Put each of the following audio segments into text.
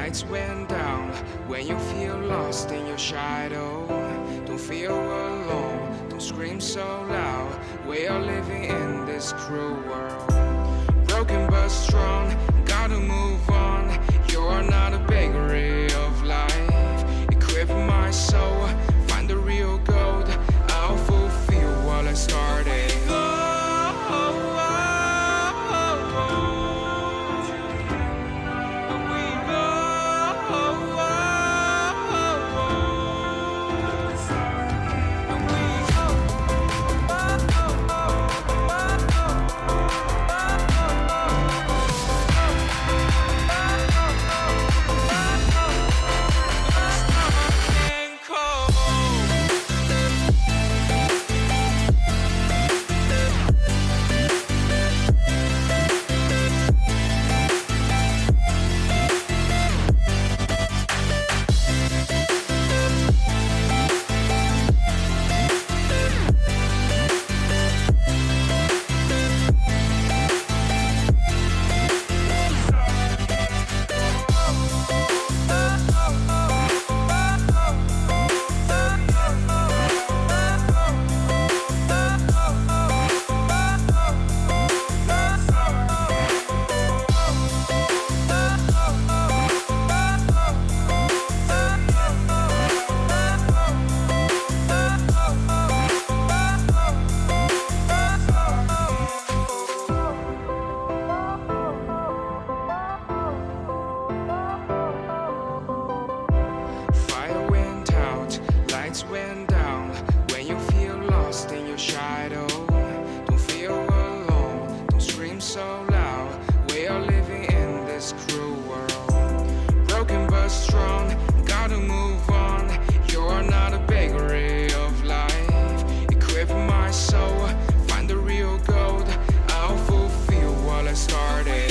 lights went down. When you feel lost in your shadow, don't feel alone, don't scream so loud. We are living in this cruel world, broken but strong, gotta move on. You're not a bakery of life, equip my soul, find the real gold. I'll fulfill what I started. Went down. When you feel lost in your shadow, don't feel alone, don't scream so loud. We are living in this cruel world, broken but strong, gotta move on. You're not a bakery of life, equip my soul, find the real gold. I'll fulfill what I started.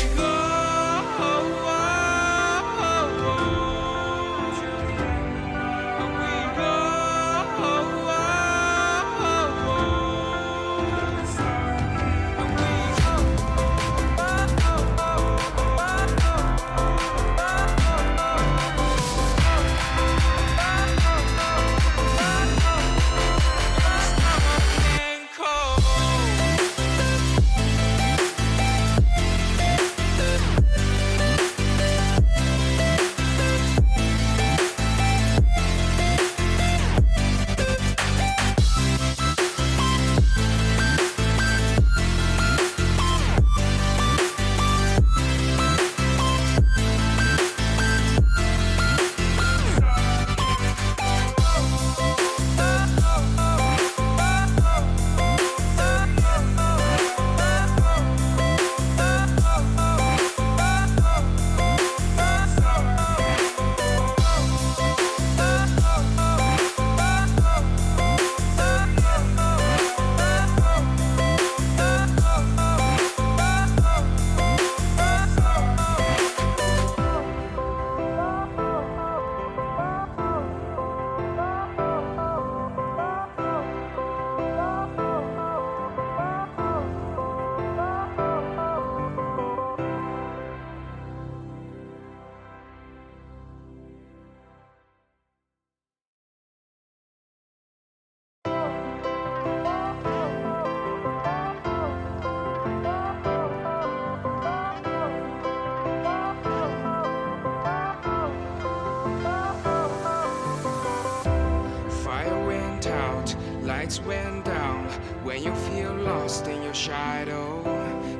Lights went down. When you feel lost in your shadow,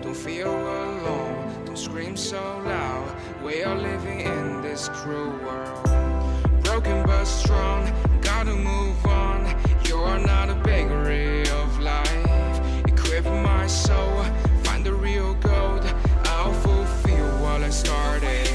don't feel alone, don't scream so loud. We are living in this cruel world, broken but strong, gotta move on. You're not a bakery of life, equip my soul, find the real gold. I'll fulfill what I started.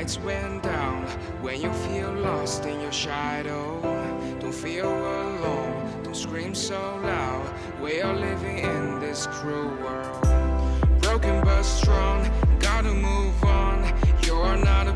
lights went down. When you feel lost in your shadow, don't feel alone, don't scream so loud. We are living in this cruel world. Broken but strong, gotta move on. You're not a